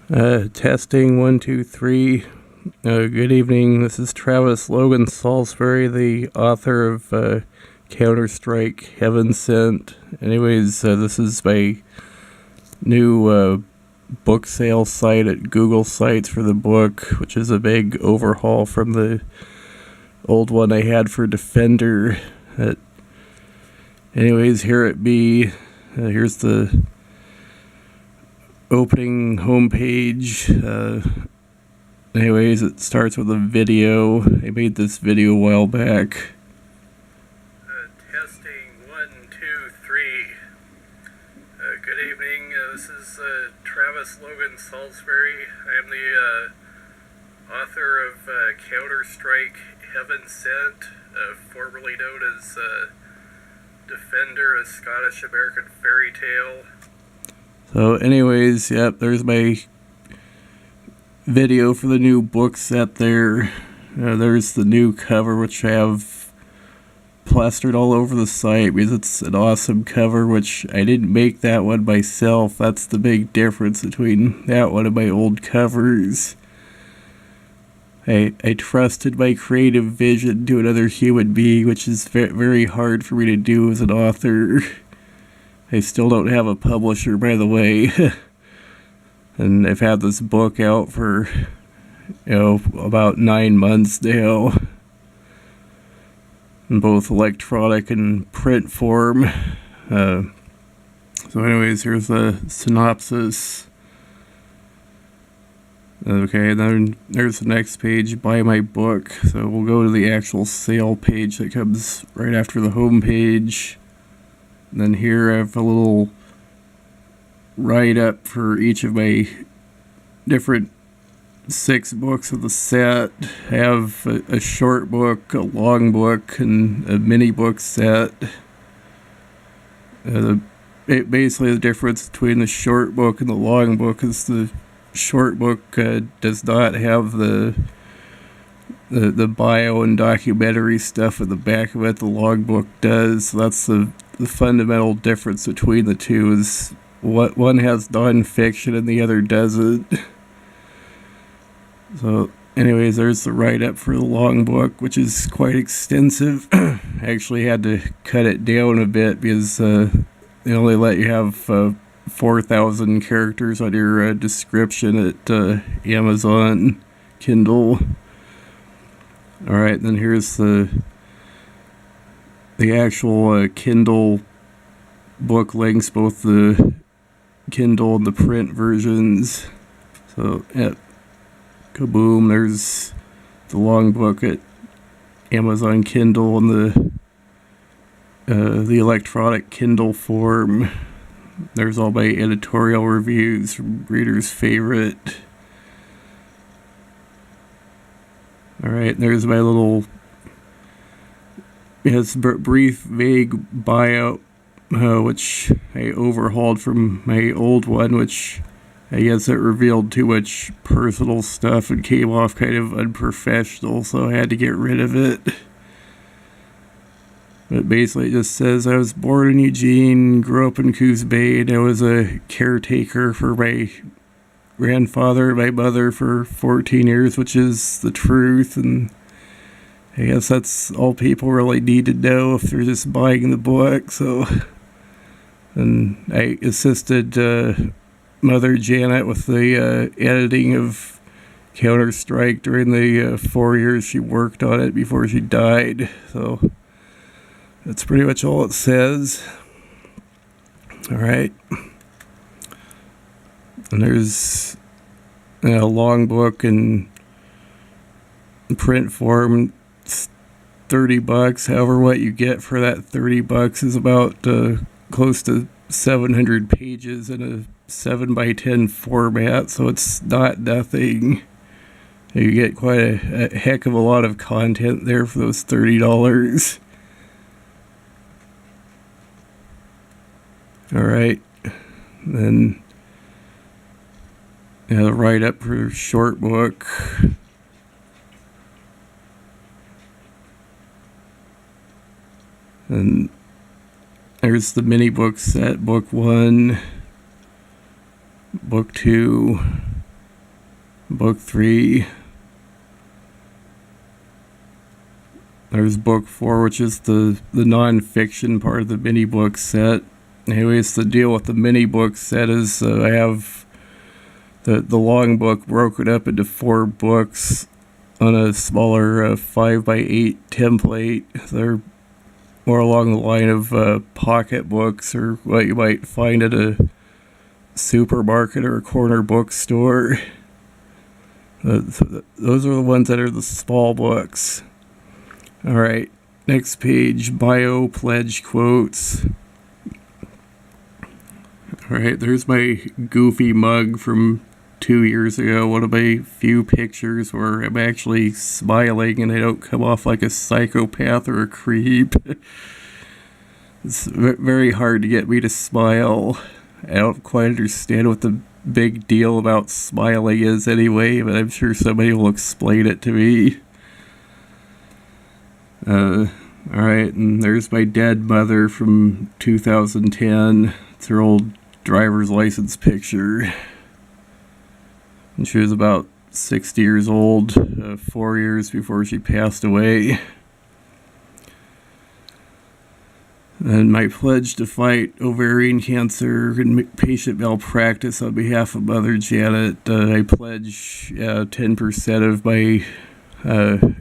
Testing 1, 2, 3. Good evening. This is Travis Logan Salisbury, the author of Counterstrike, Heaven Sent. Anyways, this is my new book sale site at Google Sites for the book, which is a big overhaul from the old one I had for Defender. Anyways, here it be. Here's the opening homepage. Anyways, it starts with a video. I made this video a while back. Testing 1, 2, 3. Good evening. This is Travis Logan Salisbury. I am the author of Counterstrike, Heaven Sent, formerly known as Defender, a Scottish-American fairy tale. So anyways, yep, there's my video for the new book set there. There's the new cover, which I have plastered all over the site because it's an awesome cover, which I didn't make that one myself. That's the big difference between that one and my old covers. I trusted my creative vision to another human being, which is very hard for me to do as an author. I still don't have a publisher, by the way. And I've had this book out for, about 9 months now. In both electronic and print form. So anyways, here's the synopsis. Okay, and then there's the next page, buy my book. So we'll go to the actual sale page that comes right after the home page. And then here I have a little write-up for each of my different 6 books of the set. I have a short book, a long book, and a mini book set. Basically the difference between the short book and the long book is the short book does not have the bio and documentary stuff at the back of it. The long book does. So that's the fundamental difference between the two, is what one has non-fiction and the other doesn't. So anyways, there's the write-up for the long book, which is quite extensive. I actually had to cut it down a bit because they only let you have 4,000 characters on your description at Amazon Kindle. Alright, then here's the actual Kindle book links, both the Kindle and the print versions. So, yeah, kaboom, there's the long book at Amazon Kindle and the electronic Kindle form. There's all my editorial reviews from readers' favorite. Alright, there's my little brief, vague bio, which I overhauled from my old one, which I guess it revealed too much personal stuff and came off kind of unprofessional, so I had to get rid of it. But basically it just says, I was born in Eugene, grew up in Coos Bay, and I was a caretaker for my grandfather and my mother for 14 years, which is the truth, and I guess that's all people really need to know if they're just buying the book. So, and I assisted Mother Janet with the editing of Counterstrike during the 4 years she worked on it before she died. So that's pretty much all it says. Alright. And there's a long book in print form. It's $30. However, what you get for that $30 is about close to 700 pages in a 7x10 format, so it's not nothing. You get quite a heck of a lot of content there for those $30. Alright, then the write-up for short book. And there's the mini book set, book 1, book 2, Book 3. There's book 4, which is the non-fiction part of the mini book set. Anyways, the deal with the mini book set is I have the long book broken up into 4 books on a smaller 5x8 template. They're more along the line of pocket books, or what you might find at a supermarket or a corner bookstore. Those are the ones that are the small books. Alright, next page, bio pledge quotes. Alright, there's my goofy mug from 2 years ago. One of my few pictures where I'm actually smiling and I don't come off like a psychopath or a creep. It's very hard to get me to smile. I don't quite understand what the big deal about smiling is anyway, but I'm sure somebody will explain it to me. Alright, and there's my dead mother from 2010. It's her old driver's license picture. And she was about 60 years old, 4 years before she passed away. And my pledge to fight ovarian cancer and patient malpractice on behalf of Mother Janet, I pledge 10% of my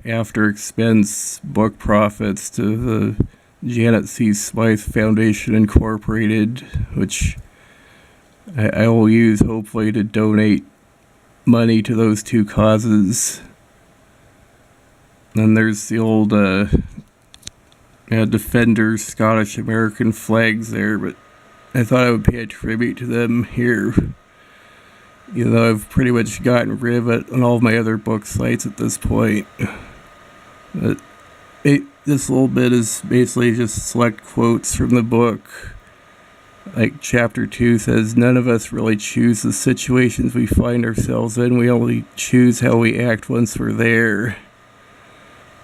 after expense book profits to the Janet C. Smythe Foundation Incorporated, which I will use hopefully to donate money to those 2 causes. Then there's the old Defender Scottish American flags there, but I thought I would pay a tribute to them here. Even though I've pretty much gotten rid of it on all of my other book sites at this point. But this little bit is basically just select quotes from the book. Like chapter 2 says, none of us really choose the situations we find ourselves in. We only choose how we act once we're there.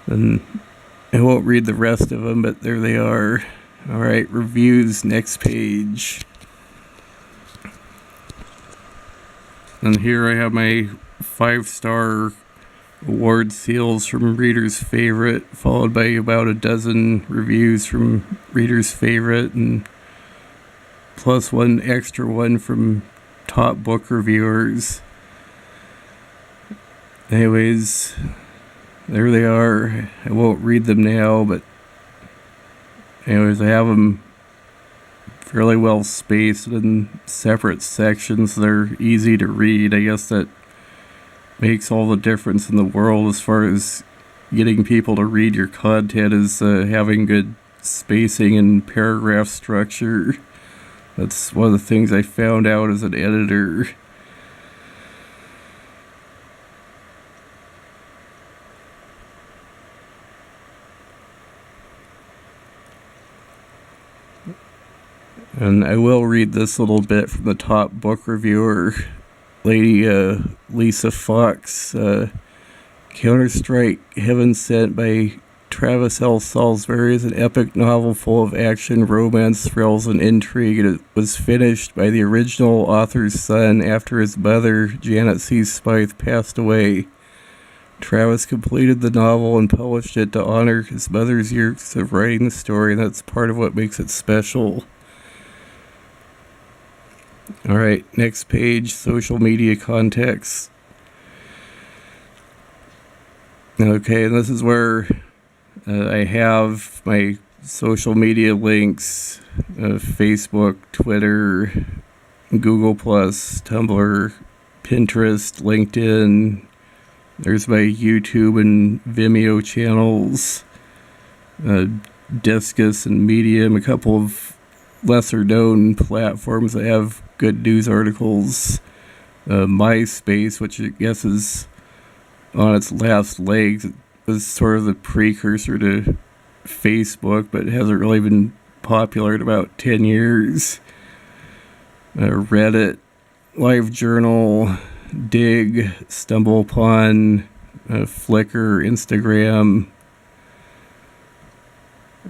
And I won't read the rest of them, but there they are. Alright, reviews, next page. And here I have my 5-star award seals from Reader's Favorite, followed by about a dozen reviews from Reader's Favorite, and plus one extra one from top book reviewers. Anyways, there they are. I won't read them now, but anyways, I have them fairly well spaced in separate sections. They're easy to read. I guess that makes all the difference in the world as far as getting people to read your content, is having good spacing and paragraph structure. That's one of the things I found out as an editor. And I will read this little bit from the top book reviewer, Lady Lisa Fox. Counterstrike, Heaven Sent by Travis L. Salisbury is an epic novel full of action, romance, thrills, and intrigue. It was finished by the original author's son after his mother, Janet C. Smythe, passed away. Travis completed the novel and published it to honor his mother's years of writing the story, and that's part of what makes it special. Alright, next page, social media context. Okay, and this is where I have my social media links, Facebook, Twitter, Google+, Tumblr, Pinterest, LinkedIn. There's my YouTube and Vimeo channels, Discus and Medium, a couple of lesser known platforms that have good news articles, MySpace, which I guess is on its last legs. It was sort of the precursor to Facebook, but it hasn't really been popular in about 10 years. Reddit, LiveJournal, Dig, StumbleUpon, Flickr, Instagram.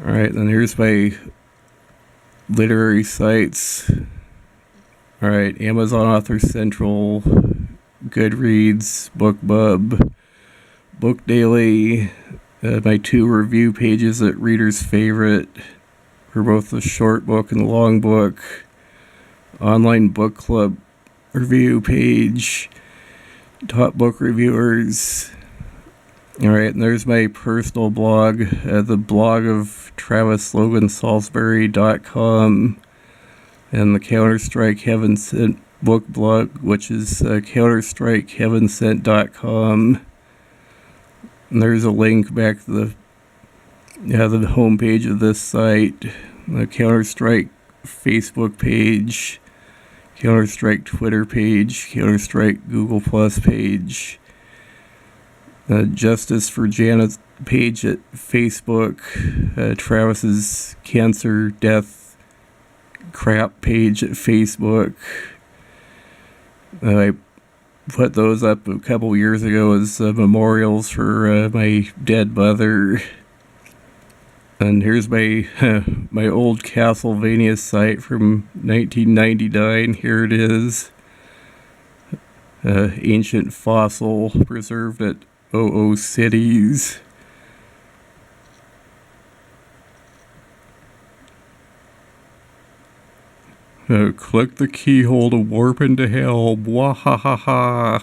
Alright, then here's my literary sites. Alright, Amazon Author Central, Goodreads, BookBub, Book Daily, my 2 review pages at Reader's Favorite for both the short book and the long book, online book club review page, top book reviewers. Alright, and there's my personal blog, the blog of TravisLoganSalisbury.com, and the Counterstrike Heaven Sent book blog, which is CounterstrikeHeavenSent.com. And there's a link back to the homepage of this site, the Counterstrike Facebook page, Counterstrike Twitter page, Counterstrike Google Plus page, Justice for Janet page at Facebook, Travis's Cancer Death Crap page at Facebook. I put those up a couple years ago as memorials for my dead mother. And here's my my old Castlevania site from 1999. Here it is. Ancient fossil preserved at OO Cities. Click the keyhole to warp into hell. Wahahaha.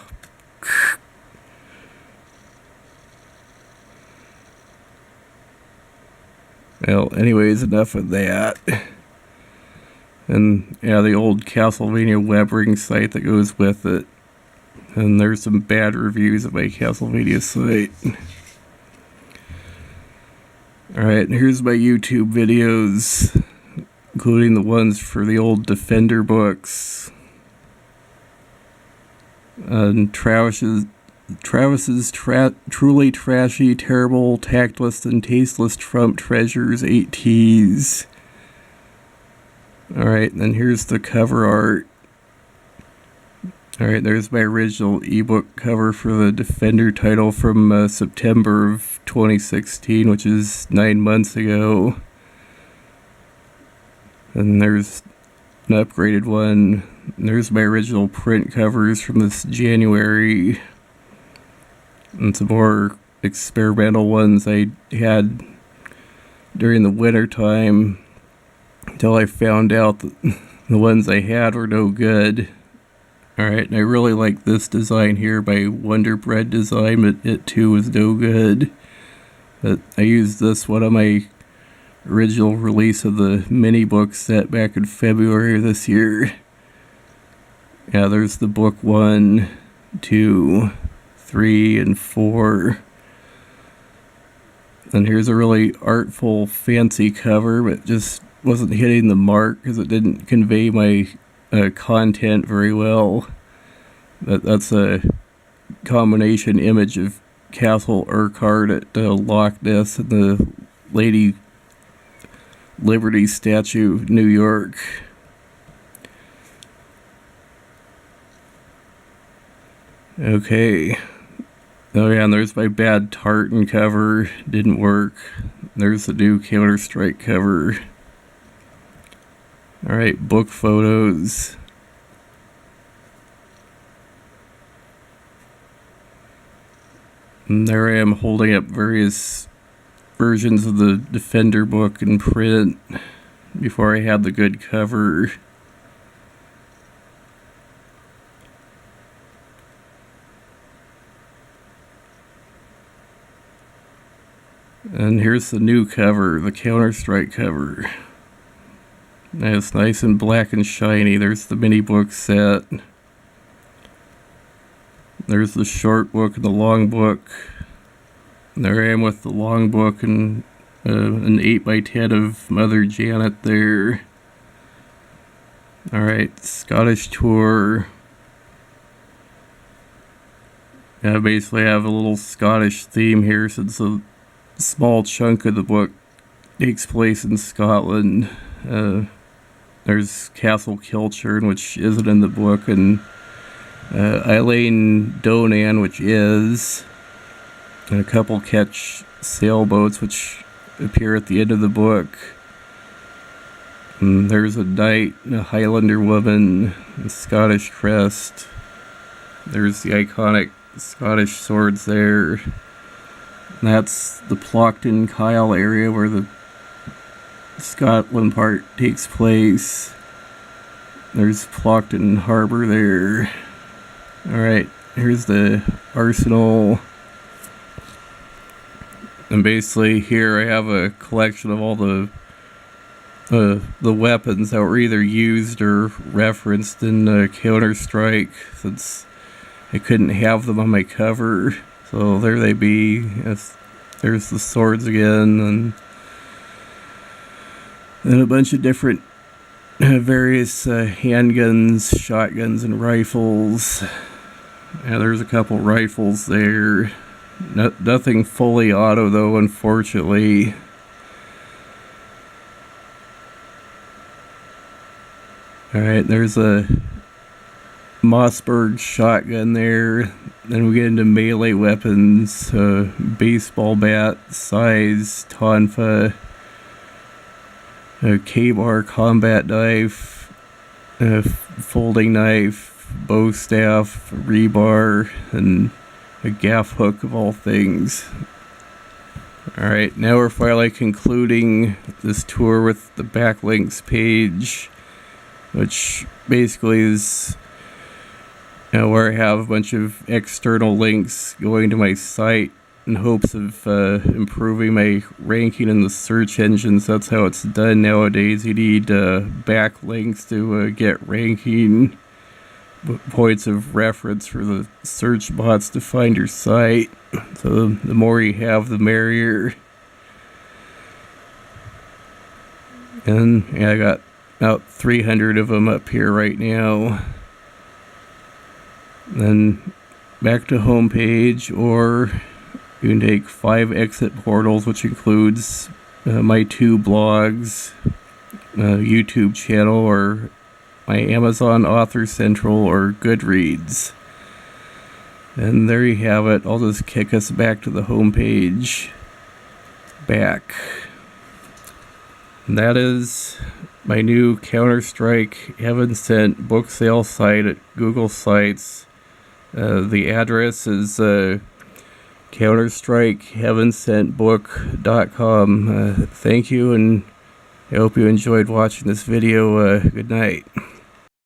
Well, anyways, enough of that. And yeah, the old Castlevania web ring site that goes with it. And there's some bad reviews of my Castlevania site. Alright, here's my YouTube videos, including the ones for the old Defender books. And Travis's truly trashy, terrible, tactless, and tasteless Trump treasures 8 Ts. Alright, and then here's the cover art. Alright, there's my original ebook cover for the Defender title from September of 2016, which is 9 months ago. And there's an upgraded one. And there's my original print covers from this January. And some more experimental ones I had during the winter time until I found out that the ones I had were no good. Alright, and I really like this design here by Wonder Bread Design, but it too was no good. But I used this one on my original release of the mini book set back in February of this year. Yeah, there's the book 1, 2, 3, and 4. And here's a really artful, fancy cover, but just wasn't hitting the mark because it didn't convey my content very well. That's a combination image of Castle Urquhart at Loch Ness and the Lady Liberty statue, New York. Okay. Oh yeah, and there's my bad tartan cover. Didn't work. There's the new Counterstrike cover. Alright, book photos. And there I am holding up various versions of the Defender book in print before I had the good cover. And here's the new cover, the Counterstrike cover. And it's nice and black and shiny. There's the mini book set. There's the short book and the long book. And there I am with the long book and an 8x10 of Mother Janet there. Alright, Scottish tour. I basically have a little Scottish theme here since a small chunk of the book takes place in Scotland. There's Castle Kilchurn, which isn't in the book, and Eileen Donan, which is, and a couple catch sailboats, which appear at the end of the book. And there's a knight, a Highlander woman, a Scottish crest. There's the iconic Scottish swords there. And that's the Plockton Kyle area where the Scotland part takes place. There's Plockton Harbor there. Alright, here's the arsenal. And basically here I have a collection of all the weapons that were either used or referenced in Counterstrike, since I couldn't have them on my cover. So there they be. There's the swords again, and a bunch of different various handguns, shotguns, and rifles. Yeah, there's a couple rifles there. Nothing fully auto though, unfortunately. Alright, there's a Mossberg shotgun there. Then we get into melee weapons, baseball bat, size, tonfa, a K-bar combat knife, a folding knife, bow staff, rebar, and a gaff hook of all things. Alright, now we're finally concluding this tour with the Backlinks page, which basically is where I have a bunch of external links going to my site in hopes of improving my ranking in the search engines. That's how it's done nowadays. You need backlinks to get ranking points of reference for the search bots to find your site. So the more you have, the merrier. And yeah, I got about 300 of them up here right now. Then back to homepage, or you can take 5 exit portals, which includes my 2 blogs, YouTube channel, or my Amazon Author Central, or Goodreads. And there you have it. I'll just kick us back to the homepage. Back. And that is my new Counterstrike Heaven Sent book sale site at Google Sites. The address is counterstrikeheavensentbook.com. Thank you, and I hope you enjoyed watching this video. Good night.